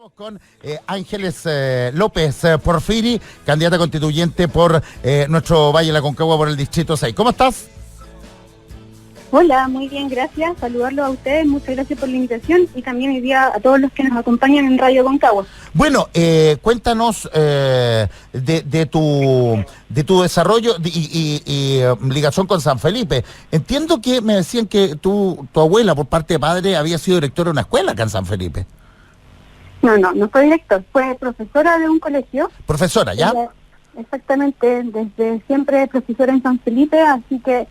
Estamos con Ángeles López Porfiri, candidata constituyente por nuestro Valle de la Aconcagua por el Distrito 6. ¿Cómo estás? Hola, muy bien, gracias. Saludarlos a ustedes, muchas gracias por la invitación y también hoy día a todos los que nos acompañan en Radio Aconcagua. Bueno, cuéntanos de tu desarrollo y ligación con San Felipe. Entiendo que me decían que tu abuela, por parte de padre, había sido directora de una escuela acá en San Felipe. No fue director, fue profesora de un colegio. Profesora, ¿ya? Exactamente, desde siempre profesora en San Felipe, así que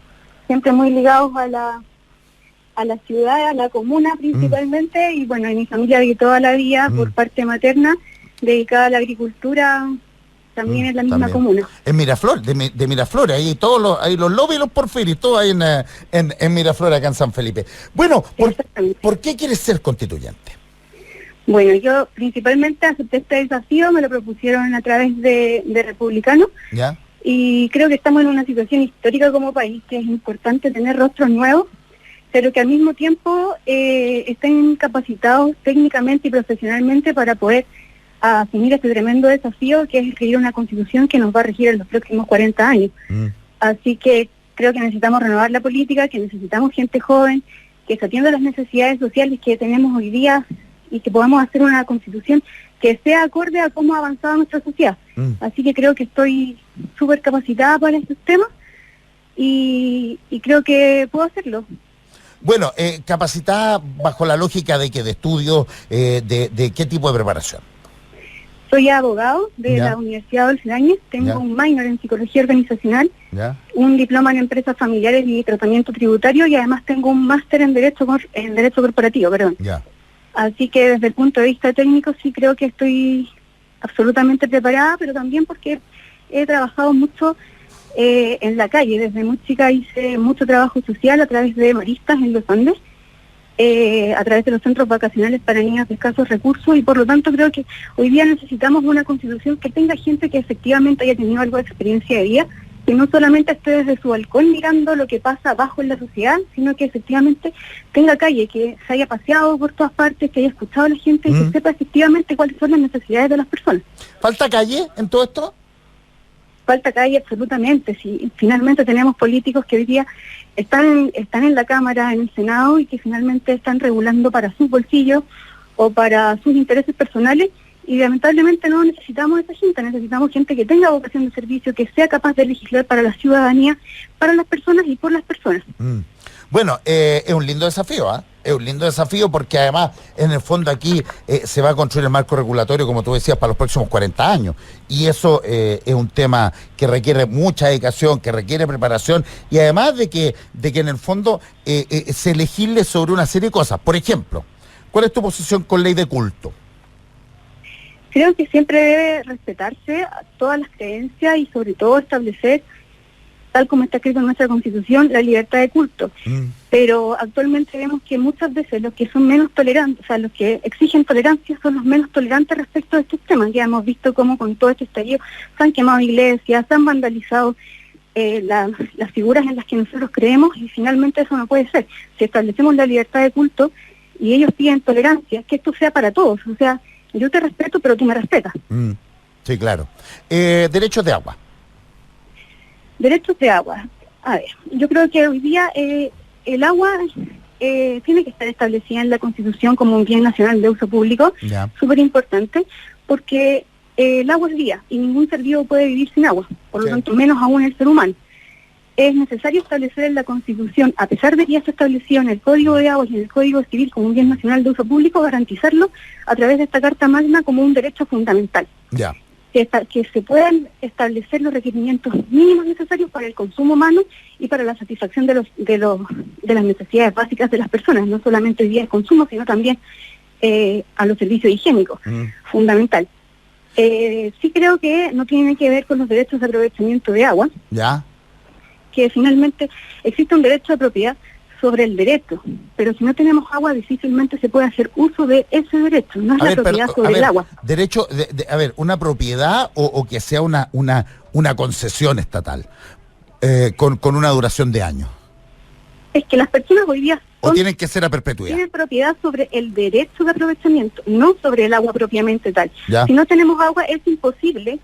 siempre muy ligados a la ciudad, a la comuna principalmente, y bueno, en mi familia de toda la vida, por parte materna, dedicada a la agricultura, también en la misma comuna. En Miraflores, de Miraflores, ahí todos los López y los Porfiris, todos ahí en Miraflores, acá en San Felipe. Bueno, ¿por qué quieres ser constituyente? Bueno, yo principalmente acepté este desafío, me lo propusieron a través de Republicanos. ¿Ya? Y creo que estamos en una situación histórica como país, que es importante tener rostros nuevos, pero que al mismo tiempo estén capacitados técnicamente y profesionalmente para poder asumir este tremendo desafío, que es escribir una constitución que nos va a regir en los próximos 40 años. Así que creo que necesitamos renovar la política, que necesitamos gente joven, que se atienda a las necesidades sociales que tenemos hoy día y que podamos hacer una constitución que sea acorde a cómo ha avanzado nuestra sociedad. Así que creo que estoy súper capacitada para estos temas y creo que puedo hacerlo. Bueno, capacitada bajo la lógica de estudio, de qué tipo de preparación. Soy abogado de la Universidad Adolfo Ibáñez, tengo un minor en psicología organizacional, un diploma en empresas familiares y tratamiento tributario y además tengo un máster en derecho corporativo, perdón. Así que desde el punto de vista técnico sí creo que estoy absolutamente preparada, pero también porque he trabajado mucho en la calle. Desde muy chica hice mucho trabajo social a través de maristas en los Andes, a través de los centros vacacionales para niños de escasos recursos, y por lo tanto creo que hoy día necesitamos una constitución que tenga gente que efectivamente haya tenido algo de experiencia de vida, que no solamente esté desde su balcón mirando lo que pasa abajo en la sociedad, sino que efectivamente tenga calle, que se haya paseado por todas partes, que haya escuchado a la gente y que sepa efectivamente cuáles son las necesidades de las personas. ¿Falta calle en todo esto? Falta calle absolutamente. Si finalmente tenemos políticos que hoy día están en la Cámara, en el Senado, y que finalmente están regulando para sus bolsillos o para sus intereses personales, y lamentablemente no necesitamos esa gente, necesitamos gente que tenga vocación de servicio, que sea capaz de legislar para la ciudadanía, para las personas y por las personas. Bueno, es un lindo desafío, ¿eh? Es un lindo desafío porque además, en el fondo aquí se va a construir el marco regulatorio, como tú decías, para los próximos 40 años. Y eso es un tema que requiere mucha dedicación, que requiere preparación, y además de que en el fondo se legisle sobre una serie de cosas. Por ejemplo, ¿cuál es tu posición con ley de culto? Creo que siempre debe respetarse a todas las creencias y sobre todo establecer, tal como está escrito en nuestra Constitución, la libertad de culto. Pero actualmente vemos que muchas veces los que son menos tolerantes, o sea, los que exigen tolerancia son los menos tolerantes respecto a estos temas. Ya hemos visto cómo con todo este estallido se han quemado iglesias, se han vandalizado las figuras en las que nosotros creemos, y finalmente eso no puede ser. Si establecemos la libertad de culto y ellos piden tolerancia, que esto sea para todos, o sea, yo te respeto, pero tú me respetas. Sí, claro. Derechos de agua. Derechos de agua. A ver, yo creo que hoy día el agua tiene que estar establecida en la Constitución como un bien nacional de uso público, súper importante, porque el agua es vida y ningún ser vivo puede vivir sin agua, por lo tanto, menos aún el ser humano. Es necesario establecer en la Constitución, a pesar de que ya se estableció en el Código de Aguas y en el Código Civil como un bien nacional de uso público, garantizarlo a través de esta Carta Magna como un derecho fundamental. Que se puedan establecer los requerimientos mínimos necesarios para el consumo humano y para la satisfacción de las necesidades básicas de las personas, no solamente hoy día el consumo, sino también a los servicios higiénicos, fundamental. Sí creo que no tiene que ver con los derechos de aprovechamiento de agua, que finalmente existe un derecho de propiedad sobre el derecho, pero si no tenemos agua difícilmente se puede hacer uso de ese derecho, no es la propiedad sobre el agua. Derecho, una propiedad o que sea una concesión estatal con una duración de años. Es que las personas hoy día ¿O tienen que ser a perpetuidad? Tienen propiedad sobre el derecho de aprovechamiento, no sobre el agua propiamente tal. Ya. Si no tenemos agua, es imposible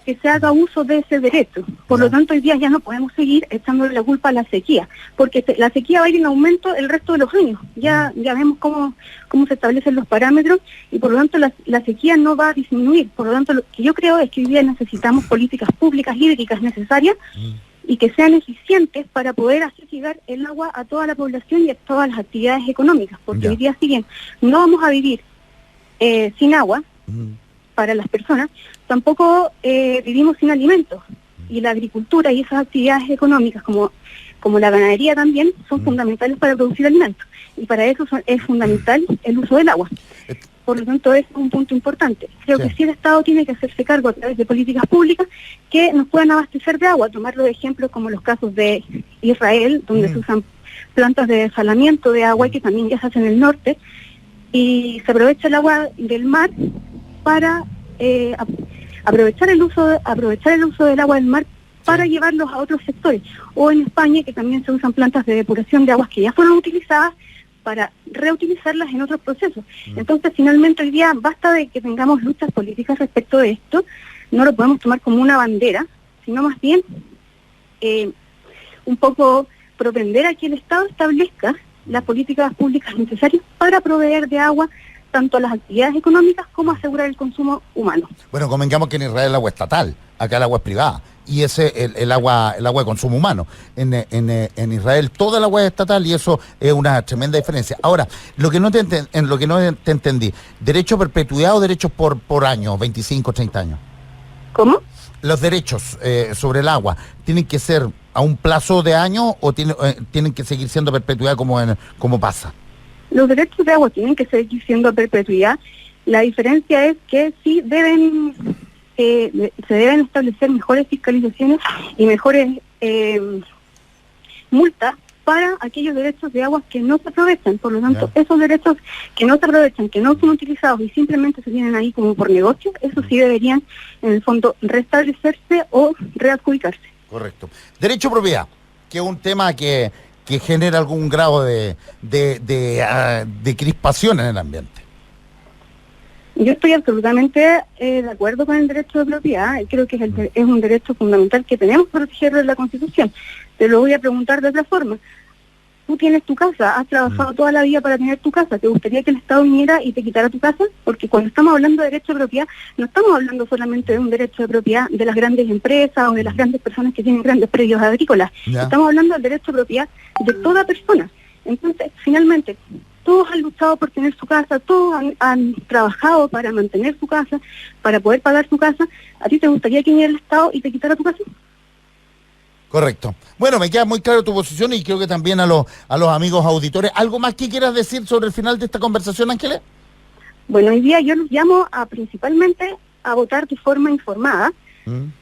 que se haga uso de ese derecho. Por lo tanto, hoy día ya no podemos seguir echándole la culpa a la sequía, porque la sequía va a ir en aumento el resto de los años. Ya vemos cómo se establecen los parámetros y por lo tanto la sequía no va a disminuir. Por lo tanto, lo que yo creo es que hoy día necesitamos políticas públicas hídricas necesarias y que sean eficientes para poder hacer llegar el agua a toda la población y a todas las actividades económicas, porque hoy día, si bien no vamos a vivir sin agua para las personas, tampoco vivimos sin alimentos, y la agricultura y esas actividades económicas como la ganadería también son fundamentales para producir alimentos, y para eso es fundamental el uso del agua. Por lo tanto, es un punto importante. Creo que sí el Estado tiene que hacerse cargo a través de políticas públicas que nos puedan abastecer de agua, tomarlo de ejemplo como los casos de Israel, donde se usan plantas de desalamiento de agua, y que también ya se hace en el norte, y se aprovecha el agua del mar para aprovechar el uso del agua del mar para llevarlos a otros sectores. O en España, que también se usan plantas de depuración de aguas que ya fueron utilizadas para reutilizarlas en otros procesos. Entonces, finalmente, hoy día basta de que tengamos luchas políticas respecto de esto. No lo podemos tomar como una bandera, sino más bien un poco propender a que el Estado establezca las políticas públicas necesarias para proveer de agua tanto a las actividades económicas como asegurar el consumo humano. Bueno, convengamos que en Israel el agua es estatal, acá el agua es privada, y ese el agua de consumo humano. En Israel toda el agua es estatal y eso es una tremenda diferencia. Ahora, lo que no te entendí, ¿derecho a perpetuidad o derechos por año, 25, 30 años? ¿Cómo? Los derechos sobre el agua, ¿tienen que ser a un plazo de años o tienen que seguir siendo a perpetuidad como pasa? Los derechos de agua tienen que seguir siendo a perpetuidad. La diferencia es que sí se deben establecer mejores fiscalizaciones y mejores multas para aquellos derechos de agua que no se aprovechan. Por lo tanto, esos derechos que no se aprovechan, que no son utilizados y simplemente se tienen ahí como por negocio, eso sí deberían, en el fondo, restablecerse o readjudicarse. Correcto. Derecho a propiedad, que es un tema que genera algún grado de crispación en el ambiente. Yo estoy absolutamente de acuerdo con el derecho de propiedad. Creo que es un derecho fundamental que tenemos que protegerlo en la Constitución. Te lo voy a preguntar de otra forma. Tú tienes tu casa, has trabajado toda la vida para tener tu casa. ¿Te gustaría que el Estado viniera y te quitara tu casa? Porque cuando estamos hablando de derecho de propiedad, no estamos hablando solamente de un derecho de propiedad de las grandes empresas o de las grandes personas que tienen grandes predios agrícolas. Estamos hablando del derecho de propiedad de toda persona. Entonces, finalmente, todos han luchado por tener su casa, todos han trabajado para mantener su casa, para poder pagar su casa. ¿A ti te gustaría que viniera el Estado y te quitara tu casa? Correcto. Bueno, me queda muy claro tu posición y creo que también a los amigos auditores. ¿Algo más que quieras decir sobre el final de esta conversación, Ángeles? Bueno, hoy día yo los llamo principalmente a votar de forma informada,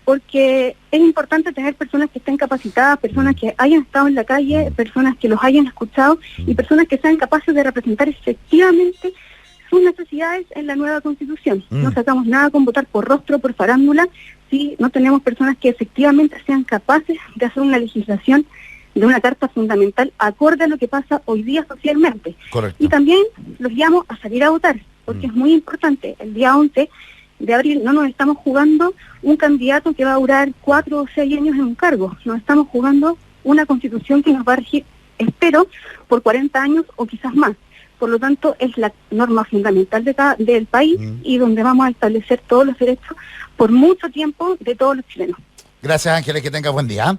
porque es importante tener personas que estén capacitadas, personas que hayan estado en la calle, personas que los hayan escuchado y personas que sean capaces de representar efectivamente sus necesidades en la nueva Constitución. No sacamos nada con votar por rostro, por farándula, si no tenemos personas que efectivamente sean capaces de hacer una legislación de una carta fundamental acorde a lo que pasa hoy día socialmente. Correcto. Y también los llamo a salir a votar, porque es muy importante. El día 11 de abril no nos estamos jugando un candidato que va a durar 4 o 6 años en un cargo. Nos estamos jugando una Constitución que nos va a regir, espero, por 40 años o quizás más. Por lo tanto, es la norma fundamental del país y donde vamos a establecer todos los derechos por mucho tiempo de todos los chilenos. Gracias, Ángeles, que tengas buen día.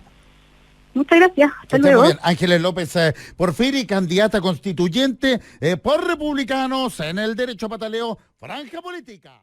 Muchas gracias, hasta luego. Bien. Ángeles López Porfiri, candidata constituyente por Republicanos en el derecho a pataleo, Franja Política.